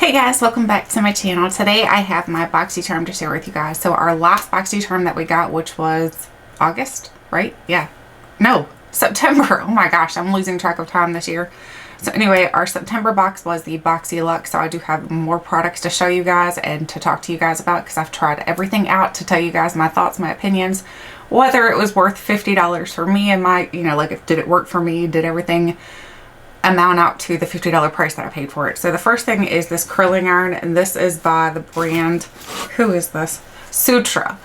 Hey guys, welcome back to my channel. Today I have my Boxycharm to share with you guys. So our last Boxycharm that we got, which was August, right? Yeah. No, September. Oh my gosh, I'm losing track of time this year. So anyway, our September box was the Boxy Luxe. So I do have more products to show you guys and to talk to you guys about because I've tried everything out to tell you guys my thoughts, my opinions, whether it was worth $50 for me and my, like did it work for me? Did everything amount out to the $50 price that I paid for it? So the first thing is this curling iron, and this is by the brand, who is this? Sutra.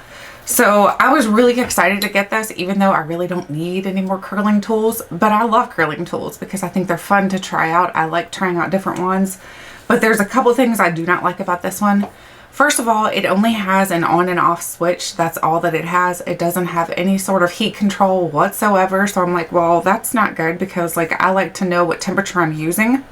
So I was really excited to get this, even though I really don't need any more curling tools, but I love curling tools because I think they're fun to try out. I like trying out different ones, but there's a couple things I do not like about this one. First of all, it only has an on and off switch. That's all that it has. It doesn't have any sort of heat control whatsoever. So I'm like, well, that's not good because like I like to know what temperature I'm using.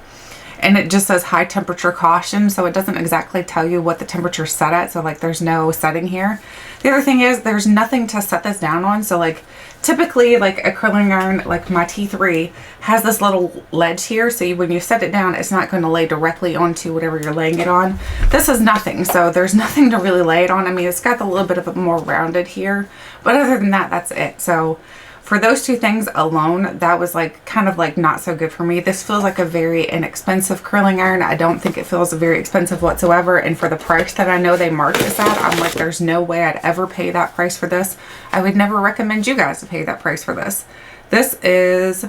And it just says high temperature caution. So it doesn't exactly tell you what the temperature is set at. So like there's no setting here. The other thing is there's nothing to set this down on. So like typically like a curling iron, like my T3 has this little ledge here. So when you set it down, it's not going to lay directly onto whatever you're laying it on. This is nothing. So there's nothing to really lay it on. I mean, it's got a little bit of a more rounded here, but other than that, that's it. So for those two things alone, that was like kind of like not so good for me. This feels like a very inexpensive curling iron. I don't think it feels very expensive whatsoever. And for the price that I know they marked this at, I'm like, there's no way I'd ever pay that price for this. I would never recommend you guys to pay that price for this. This is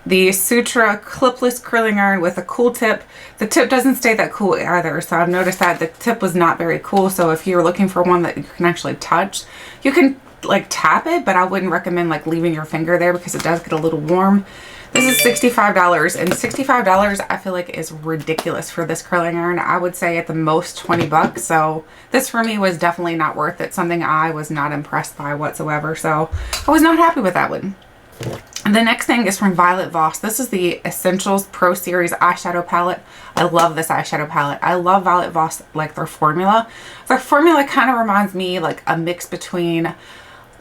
the Sutra clipless curling iron with a cool tip. The tip doesn't stay that cool either. So I've noticed that the tip was not very cool. So if you're looking for one that you can actually touch, you can like tap it, but I wouldn't recommend like leaving your finger there because it does get a little warm. This is $65, and $65 I feel like is ridiculous for this curling iron. I would say at the most 20 bucks. So this for me was definitely not worth it. Something I was not impressed by whatsoever. So I was not happy with that one. And the next thing is from Violet Voss. This is the Essentials Pro Series eyeshadow palette. I love this eyeshadow palette. I love Violet Voss, like their formula. Their formula kind of reminds me like a mix between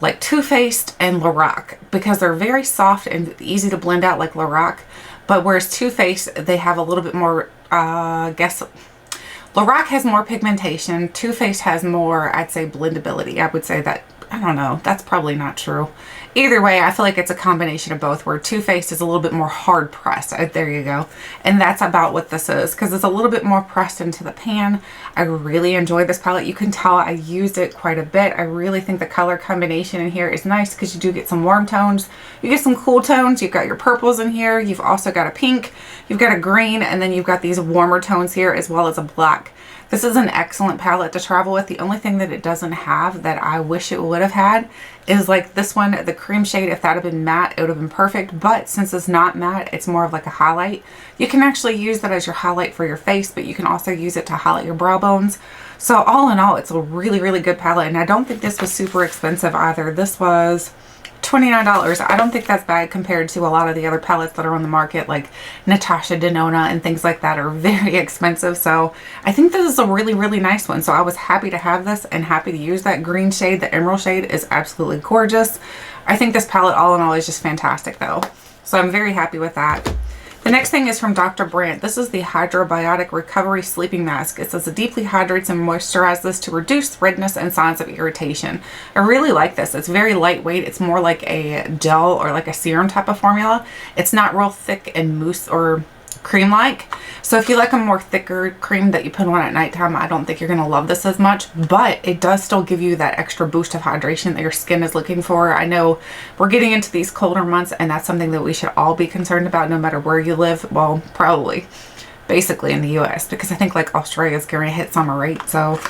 like Too Faced and Lorac, because they're very soft and easy to blend out like Lorac. But whereas Too Faced, they have a little bit more, I guess, Lorac has more pigmentation. Too Faced has more, I'd say, blendability. I would say that, I don't know, that's probably not true. Either way, I feel like it's a combination of both, where Too Faced is a little bit more hard pressed. There you go. And that's about what this is, because it's a little bit more pressed into the pan. I really enjoy this palette. You can tell I used it quite a bit. I really think the color combination in here is nice because you do get some warm tones. You get some cool tones. You've got your purples in here. You've also got a pink. You've got a green. And then you've got these warmer tones here as well as a black. This is an excellent palette to travel with. The only thing that it doesn't have that I wish it would have had is like this one, the cream shade. If that had been matte, it would have been perfect. But since it's not matte, it's more of like a highlight. You can actually use that as your highlight for your face, but you can also use it to highlight your brow bones. So all in all, it's a really, really good palette. And I don't think this was super expensive either. This was $29. I don't think that's bad compared to a lot of the other palettes that are on the market, like Natasha Denona and things like that are very expensive. So I think this is a really, really nice one. So I was happy to have this and happy to use that green shade. The emerald shade is absolutely gorgeous. I think this palette all in all is just fantastic though. So I'm very happy with that. The next thing is from Dr. Brandt. This is the Hydrobiotic Recovery Sleeping Mask. It says it deeply hydrates and moisturizes to reduce redness and signs of irritation. I really like this. It's very lightweight. It's more like a gel or like a serum type of formula. It's not real thick and mousse or cream-like. So if you like a more thicker cream that you put on at nighttime, I don't think you're going to love this as much, but it does still give you that extra boost of hydration that your skin is looking for. I know we're getting into these colder months, and that's something that we should all be concerned about no matter where you live. Well, probably basically in the US, because I think like Australia is going to hit summer, right? So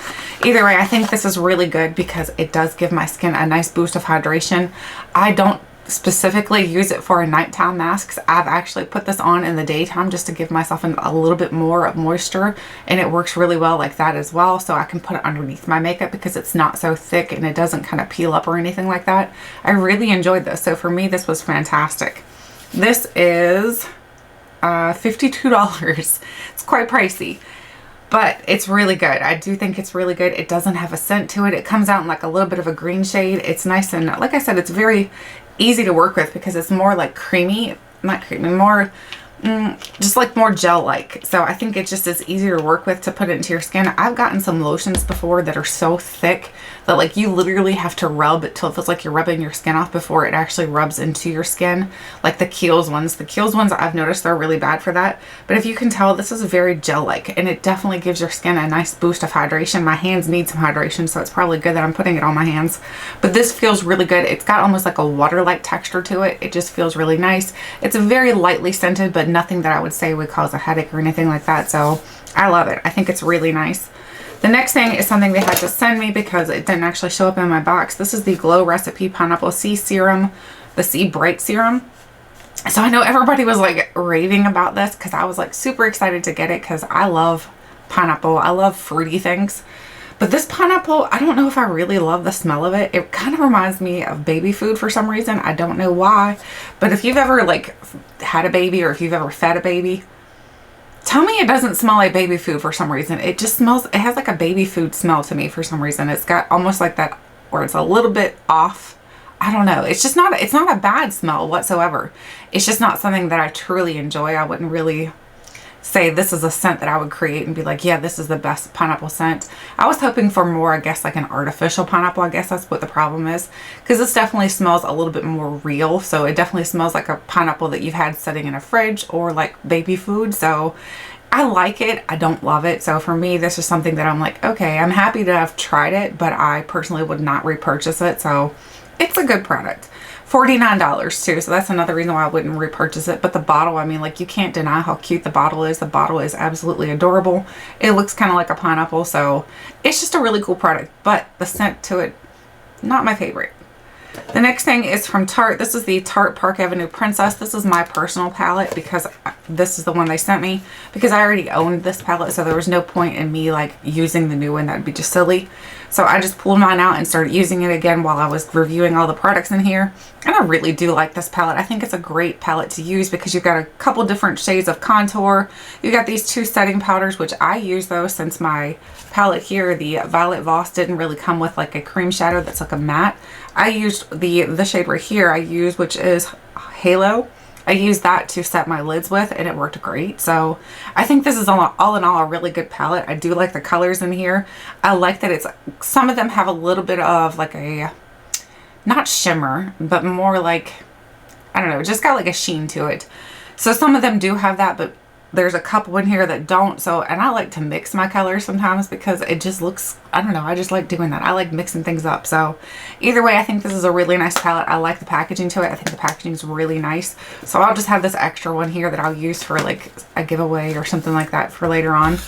either way, I think this is really good because it does give my skin a nice boost of hydration. I don't specifically use it for a nighttime masks. I've actually put this on in the daytime just to give myself a little bit more of moisture, and it works really well like that as well. So I can put it underneath my makeup because it's not so thick and it doesn't kind of peel up or anything like that. I really enjoyed this. So for me, this was fantastic. This is $52. It's quite pricey, but it's really good. I do think it's really good. It doesn't have a scent to it. It comes out in like a little bit of a green shade. It's nice, and like I said, it's very easy to work with because it's more like creamy, not creamy, more just like more gel-like. So I think it just is easier to work with to put it into your skin. I've gotten some lotions before that are so thick that like you literally have to rub it till it feels like you're rubbing your skin off before it actually rubs into your skin. Like the Kiehl's ones. The Kiehl's ones, I've noticed they're really bad for that. But if you can tell, this is very gel-like, and it definitely gives your skin a nice boost of hydration. My hands need some hydration, so it's probably good that I'm putting it on my hands. But this feels really good. It's got almost like a water-like texture to it. It just feels really nice. It's very lightly scented, but nothing that I would say would cause a headache or anything like that. So I love it. I think it's really nice. The next thing is something they had to send me because it didn't actually show up in my box. This is the Glow Recipe Pineapple C Serum, the C Bright Serum. So I know everybody was like raving about this because I was like super excited to get it because I love pineapple. I love fruity things. But this pineapple, I don't know if I really love the smell of it. It kind of reminds me of baby food for some reason. I don't know why. But if you've ever like had a baby, or if you've ever fed a baby, tell me it doesn't smell like baby food for some reason. It just smells, it has like a baby food smell to me for some reason. It's got almost like that where it's a little bit off. I don't know. It's just not, it's not a bad smell whatsoever. It's just not something that I truly enjoy. I wouldn't really say this is a scent that I would create and be like, yeah, this is the best pineapple scent. I was hoping for more, I guess, like an artificial pineapple. I guess that's what the problem is, because this definitely smells a little bit more real. So it definitely smells like a pineapple that you've had sitting in a fridge or like baby food. So I like it. I don't love it. So for me, this is something that I'm like, okay, I'm happy to have tried it, but I personally would not repurchase it. So it's a good product. $49 too, so that's another reason why I wouldn't repurchase it. But the bottle, I mean, like, you can't deny how cute the bottle is. The bottle is absolutely adorable. It looks kind of like a pineapple, so it's just a really cool product. But the scent to it, not my favorite. The next thing is from Tarte. This is the Tarte Park Avenue Princess. This is my personal palette because this is the one they sent me, because I already owned this palette, so there was no point in me like using the new one. That would be just silly. So I just pulled mine out and started using it again while I was reviewing all the products in here. And I really do like this palette. I think it's a great palette to use because you've got a couple different shades of contour. You've got these two setting powders, which I use though, since my palette here, the Violet Voss, didn't really come with like a cream shadow that's like a matte. I used the shade right here I use, which is Halo. I used that to set my lids with, and it worked great. So I think this is all in all a really good palette. I do like the colors in here. I like that it's, some of them have a little bit of like a, not shimmer, but more like, I don't know, just got like a sheen to it. So some of them do have that, but there's a couple in here that don't. So, and I like to mix my colors sometimes because it just looks, I don't know, I just like doing that. I like mixing things up. So either way, I think this is a really nice palette. I like the packaging to it. I think the packaging is really nice. So I'll just have this extra one here that I'll use for like a giveaway or something like that for later on.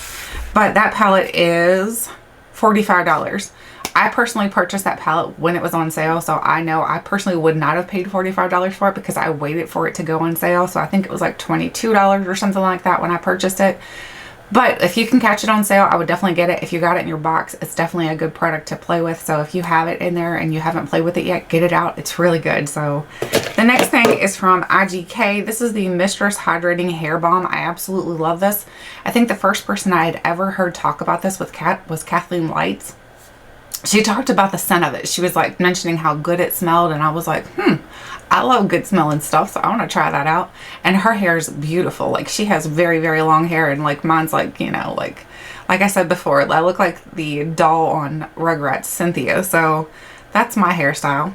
But that palette is $45. I personally purchased that palette when it was on sale, so I know I personally would not have paid $45 for it because I waited for it to go on sale. So I think it was like $22 or something like that when I purchased it. But if you can catch it on sale, I would definitely get it. If you got it in your box, it's definitely a good product to play with. So if you have it in there and you haven't played with it yet, get it out. It's really good. So the next thing is from IGK. This is the Mistress Hydrating Hair Balm. I absolutely love this. I think the first person I had ever heard talk about this was Kathleen Lights. She talked about the scent of it. She was like mentioning how good it smelled, and I was like, I love good smelling stuff, so I want to try that out. And her hair is beautiful. Like, she has very, very long hair, and like mine's like, you know, like I said before, I look like the doll on Rugrats, Cynthia. So that's my hairstyle.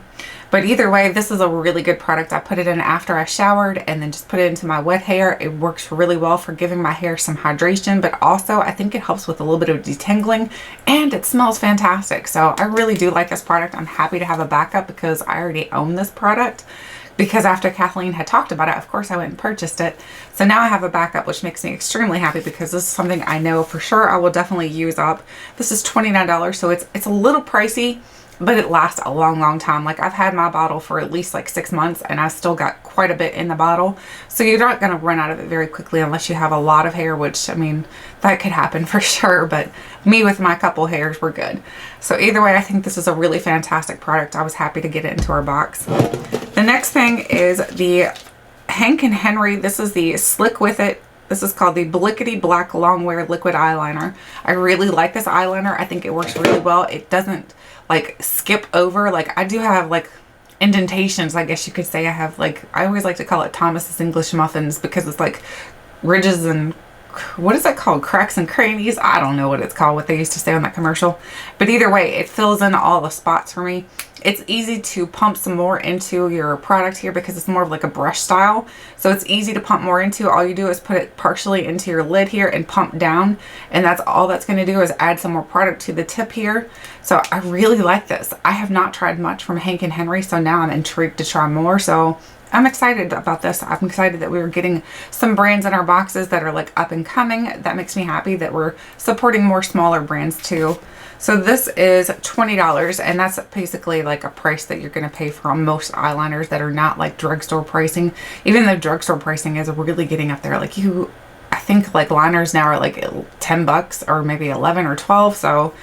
But either way, this is a really good product. I put it in after I showered and then just put it into my wet hair. It works really well for giving my hair some hydration, but also I think it helps with a little bit of detangling, and it smells fantastic. So I really do like this product. I'm happy to have a backup because I already own this product. Because after Kathleen had talked about it, of course I went and purchased it. So now I have a backup, which makes me extremely happy because this is something I know for sure I will definitely use up. This is $29, so it's a little pricey, but it lasts a long, long time. Like, I've had my bottle for at least like 6 months, and I've still got quite a bit in the bottle. So you're not going to run out of it very quickly unless you have a lot of hair, which, I mean, that could happen for sure. But me with my couple hairs, we're good. So either way, I think this is a really fantastic product. I was happy to get it into our box. The next thing is the Hank & Henry. This is the Slick With It. This is called the Blickety Black Longwear Liquid Eyeliner. I really like this eyeliner. I think it works really well. It doesn't like skip over. Like, I do have like indentations, I guess you could say. I have like, I always like to call it Thomas's English muffins because it's like ridges and what is that called? Cracks and crannies? I don't know what it's called, what they used to say on that commercial. But either way, it fills in all the spots for me. It's easy to pump some more into your product here because it's more of like a brush style. So it's easy to pump more into. All you do is put it partially into your lid here and pump down. And that's all that's going to do is add some more product to the tip here. So I really like this. I have not tried much from Hank and Henry, so now I'm intrigued to try more. So I'm excited about this. I'm excited that we were getting some brands in our boxes that are like up and coming. That makes me happy that we're supporting more smaller brands too. So this is $20, and that's basically like a price that you're going to pay for on most eyeliners that are not like drugstore pricing. Even though drugstore pricing is really getting up there. Like I think like liners now are like 10 bucks or maybe 11 or 12. So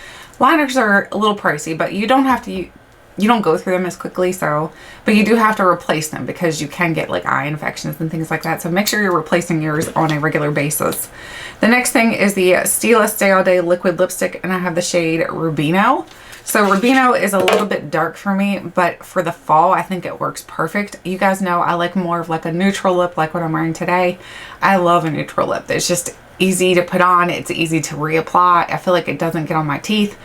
liners are a little pricey, but you don't have to, you don't go through them as quickly, so, but you do have to replace them because you can get like eye infections and things like that. So make sure you're replacing yours on a regular basis. The next thing is the Stila Stay All Day Liquid Lipstick, and I have the shade Rubino. So Rubino is a little bit dark for me, but for the fall, I think it works perfect. You guys know I like more of like a neutral lip like what I'm wearing today. I love a neutral lip. It's just easy to put on. It's easy to reapply. I feel like it doesn't get on my teeth.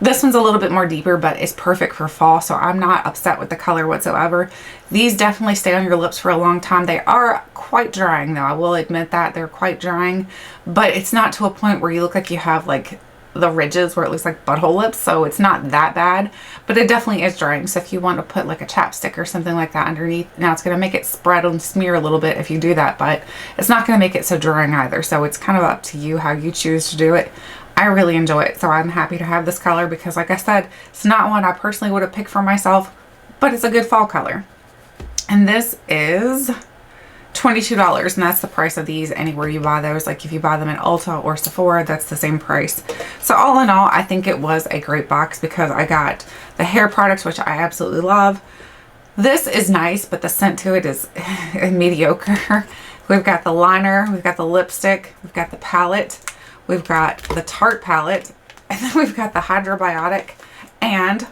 This one's a little bit more deeper, but it's perfect for fall, so I'm not upset with the color whatsoever. These definitely stay on your lips for a long time. They are quite drying though. I will admit that they're quite drying, but it's not to a point where you look like you have like the ridges where it looks like butthole lips, so it's not that bad, but it definitely is drying. So if you want to put like a chapstick or something like that underneath, now it's going to make it spread and smear a little bit if you do that, but it's not going to make it so drying either. So it's kind of up to you how you choose to do it. I really enjoy it, so I'm happy to have this color because like I said, it's not one I personally would have picked for myself, but it's a good fall color. And this is $22, and that's the price of these anywhere you buy those. Like if you buy them at Ulta or Sephora, that's the same price. So all in all, I think it was a great box because I got the hair products, which I absolutely love. This is nice, but the scent to it is mediocre. We've got the liner, we've got the lipstick, we've got the palette, we've got the Tarte palette, and then we've got the Hydrobiotic, and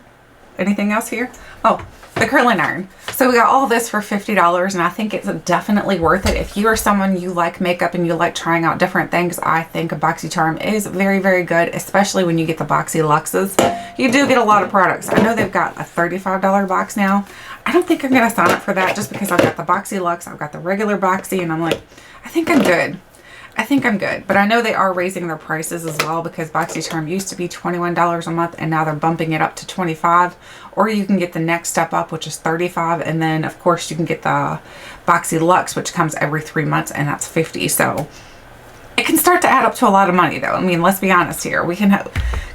anything else here? Oh, the curling iron. So we got all this for $50, and I think it's definitely worth it. If you are someone you like makeup and you like trying out different things, I think a Boxycharm is very, very good, especially when you get the Boxy Luxes. You do get a lot of products. I know they've got a $35 box now. I don't think I'm going to sign up for that just because I've got the Boxy Luxe, I've got the regular Boxy, and I'm like, I think I'm good. I think I'm good, but I know they are raising their prices as well because Boxycharm used to be $21 a month and now they're bumping it up to $25, or you can get the next step up, which is $35, and then of course you can get the Boxy Luxe, which comes every 3 months, and that's $50. So it can start to add up to a lot of money though. I mean, let's be honest here. We can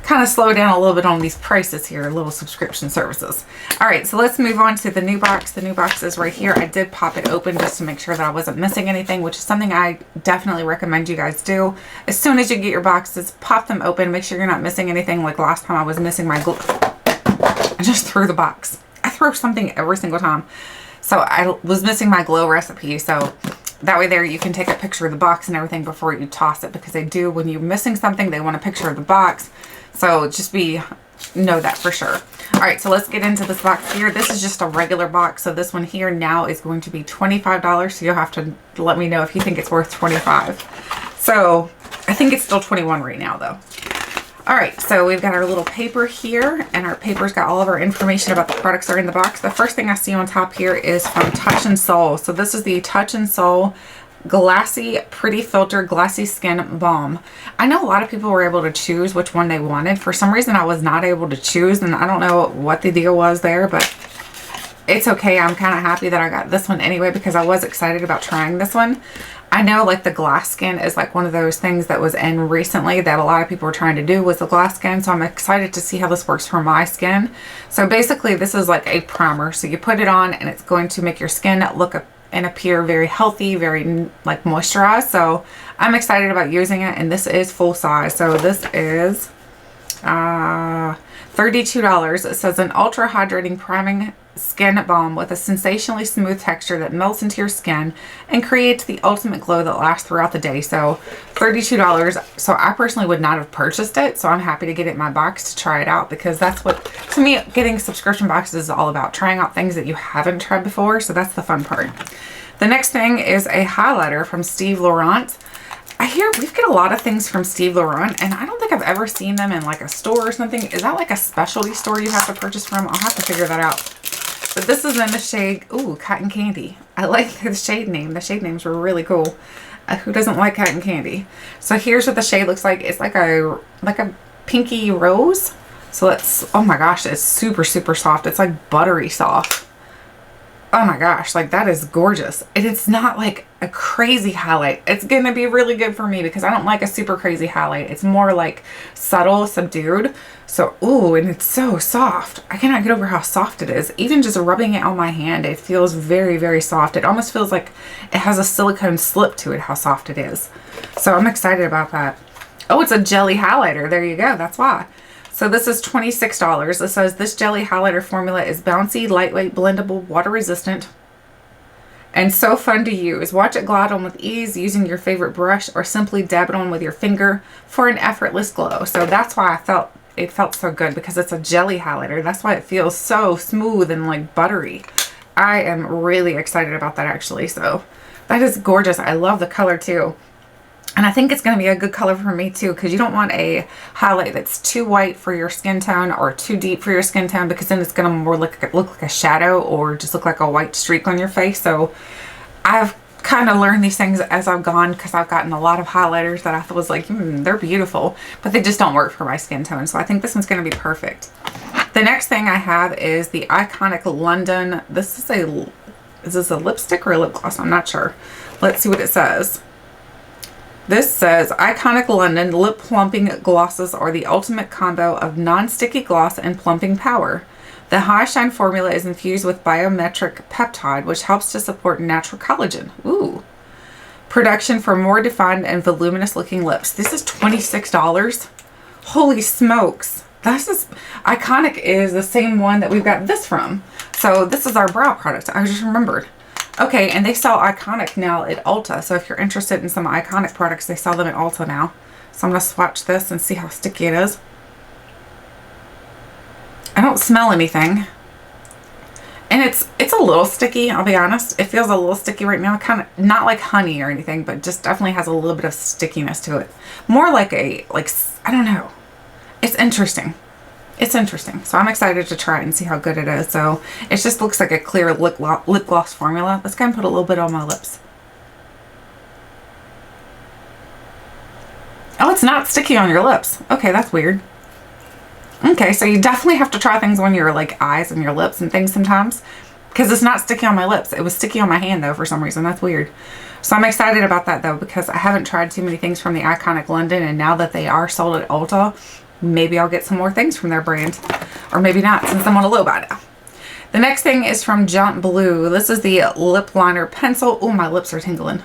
kind of slow down a little bit on these prices here, little subscription services. All right, so let's move on to the new box. The new box is right here. I did pop it open just to make sure that I wasn't missing anything, which is something I definitely recommend you guys do. As soon as you get your boxes, pop them open. Make sure you're not missing anything. Like last time I was missing my glue. I just threw the box. I throw something every single time. So I was missing my glow recipe. So that way there you can take a picture of the box and everything before you toss it, because they do, when you're missing something, they want a picture of the box. So just know that for sure. All right, so let's get into this box here. This is just a regular box. So this one here now is going to be $25. So you'll have to let me know if you think it's worth $25. So I think it's still $21 right now though. All right, so we've got our little paper here, and our paper's got all of our information about the products that are in the box. The first thing I see on top here is from Touch and Soul. So this is the Touch and Soul Glassy Pretty Filter Glassy Skin Balm. I know a lot of people were able to choose which one they wanted. For some reason I was not able to choose, and I don't know what the deal was there, but it's okay. I'm kind of happy that I got this one anyway because I was excited about trying this one. I know like the glass skin is like one of those things that was in recently that a lot of people were trying to do was the glass skin. So I'm excited to see how this works for my skin. So basically this is like a primer. So you put it on and it's going to make your skin look and appear very healthy, very like moisturized. So I'm excited about using it, and this is full size. So this is $32. It says an ultra hydrating priming skin balm with a sensationally smooth texture that melts into your skin and creates the ultimate glow that lasts throughout the day. So $32. So I personally would not have purchased it, so I'm happy to get it in my box to try it out, because that's what, to me, getting subscription boxes is all about, trying out things that you haven't tried before. So that's the fun part. The next thing is a highlighter from Steve Laurent. I hear we get a lot of things from Steve Laurent, and I don't think I've ever seen them in like a store or something. Is that like a specialty store you have to purchase from? I'll have to figure that out. But this is in the shade, ooh, Cotton Candy. I like the shade name. The shade names were really cool. Who doesn't like Cotton Candy? So here's what the shade looks like. It's like a pinky rose. So let's, oh my gosh, it's super, super soft. It's like buttery soft. Oh my gosh, like that is gorgeous. And it's not like a crazy highlight. It's gonna be really good for me because I don't like a super crazy highlight. It's more like subtle, subdued. So, ooh, and it's so soft. I cannot get over how soft it is. Even just rubbing it on my hand, it feels very, very soft. It almost feels like it has a silicone slip to it, how soft it is. So I'm excited about that. Oh, it's a jelly highlighter. There you go, that's why. So this is $26. It says this jelly highlighter formula is bouncy, lightweight, blendable, water resistant, and so fun to use. Watch it glide on with ease using your favorite brush or simply dab it on with your finger for an effortless glow. So that's why it felt so good, because it's a jelly highlighter. That's why it feels so smooth and like buttery. I am really excited about that actually. So that is gorgeous. I love the color too. And I think it's going to be a good color for me too, because you don't want a highlight that's too white for your skin tone or too deep for your skin tone, because then it's going to more look like a shadow or just look like a white streak on your face. So I've kind of learned these things as I've gone, because I've gotten a lot of highlighters that I thought was like, they're beautiful, but they just don't work for my skin tone. So I think this one's going to be perfect. The next thing I have is the Iconic London. Is this a lipstick or a lip gloss? I'm not sure. Let's see what it says. This says, Iconic London Lip Plumping Glosses are the ultimate combo of non-sticky gloss and plumping power. The high shine formula is infused with biometric peptide, which helps to support natural collagen. Ooh. Production for more defined and voluminous looking lips. This is $26. Holy smokes. Iconic is the same one that we've got this from. So this is our brow product. I just remembered. Okay, and they sell Iconic now at Ulta. So if you're interested in some Iconic products, they sell them at Ulta now. So I'm going to swatch this and see how sticky it is. I don't smell anything. And it's a little sticky, I'll be honest. It feels a little sticky right now. Kind of not like honey or anything, but just definitely has a little bit of stickiness to it. More like I don't know. It's interesting. It's interesting. So I'm excited to try it and see how good it is. So it just looks like a clear lip gloss formula. Let's go and put a little bit on my lips. Oh, it's not sticky on your lips. Okay, that's weird. Okay, so you definitely have to try things on your like eyes and your lips and things sometimes, because it's not sticky on my lips. It was sticky on my hand though for some reason. That's weird. So I'm excited about that though, because I haven't tried too many things from the Iconic London, and now that they are sold at Ulta, maybe I'll get some more things from their brand, or maybe not, since I'm on a low buy now. The next thing is from Jump Blue. This is the lip liner pencil. Oh, my lips are tingling.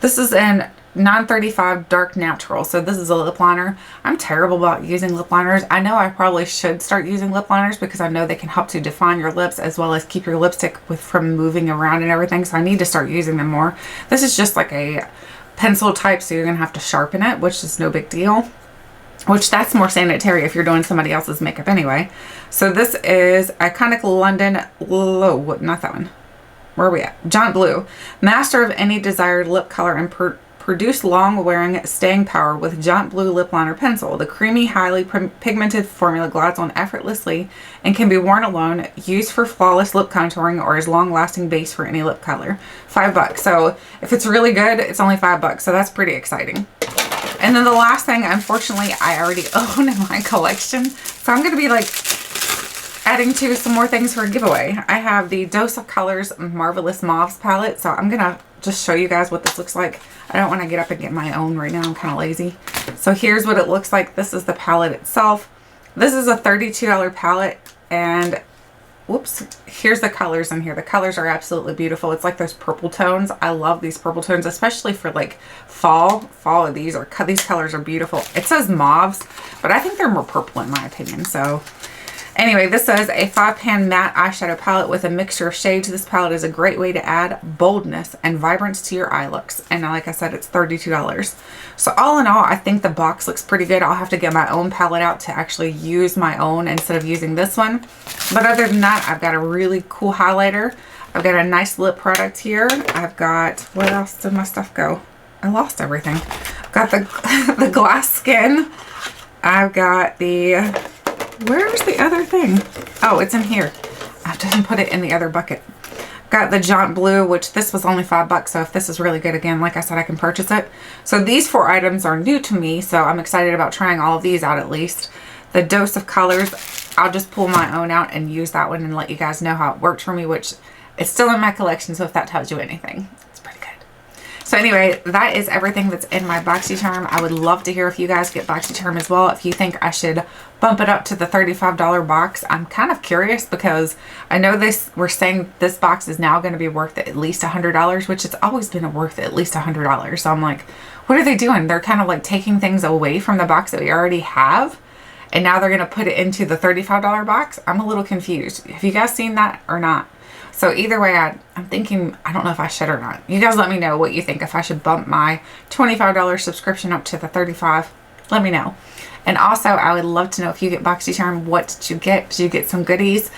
This is in 935 Dark Natural. So this is a lip liner. I'm terrible about using lip liners. I know I probably should start using lip liners, because I know they can help to define your lips as well as keep your lipstick from moving around and everything. So I need to start using them more. This is just like a pencil type, so you're gonna have to sharpen it, which is no big deal. Which that's more sanitary if you're doing somebody else's makeup anyway. So this is Iconic London, not that one. Where are we at? Jaunt Blue. Master of any desired lip color and produce long-wearing staying power with Jaunt Blue Lip Liner Pencil. The creamy, highly pigmented formula glides on effortlessly and can be worn alone, used for flawless lip contouring, or as long-lasting base for any lip color. $5. So if it's really good, it's only $5. So that's pretty exciting. And then the last thing, unfortunately, I already own in my collection. So I'm going to be like adding to some more things for a giveaway. I have the Dose of Colors Marvelous Mauves palette. So I'm going to just show you guys what this looks like. I don't want to get up and get my own right now. I'm kind of lazy. So here's what it looks like. This is the palette itself. This is a $32 palette. And whoops, here's the colors in here. The colors are absolutely beautiful. It's like those purple tones. I love these purple tones, especially for like fall. These colors are beautiful. It says mauves, but I think they're more purple in my opinion. So anyway, this is a 5-pan matte eyeshadow palette with a mixture of shades. This palette is a great way to add boldness and vibrance to your eye looks. And like I said, it's $32. So all in all, I think the box looks pretty good. I'll have to get my own palette out to actually use my own instead of using this one. But other than that, I've got a really cool highlighter. I've got a nice lip product here. I've got, where else did my stuff go? I lost everything. I've got the, the glass skin. I've got the, where's the other thing? Oh, it's in here. I didn't put it in the other bucket. Got the Jaunt Blue, which this was only $5, so if this is really good, again, like I said, I can purchase it. So these 4 items are new to me, so I'm excited about trying all of these out at least. The Dose of Colors, I'll just pull my own out and use that one and let you guys know how it worked for me, which it's still in my collection, so if that tells you anything, it's pretty good. So anyway, that is everything that's in my Boxycharm. I would love to hear if you guys get Boxycharm as well. If you think I should bump it up to the $35 box, I'm kind of curious because I know we're saying this box is now going to be worth at least $100, which it's always been worth at least $100. So I'm like, what are they doing? They're kind of like taking things away from the box that we already have, and now they're going to put it into the $35 box. I'm a little confused. Have you guys seen that or not? So either way, I'm thinking, I don't know if I should or not. You guys let me know what you think, if I should bump my $25 subscription up to the $35. Let me know. And also, I would love to know if you get Boxycharm, what did you get? Did you get some goodies?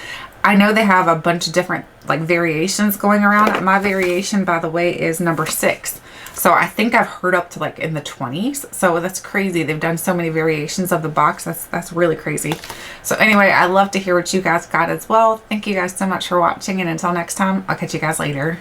I know they have a bunch of different like variations going around. My variation, by the way, is number 6. So I think I've heard up to like in the 20s. So that's crazy. They've done so many variations of the box. That's really crazy. So anyway, I love to hear what you guys got as well. Thank you guys so much for watching. And until next time, I'll catch you guys later.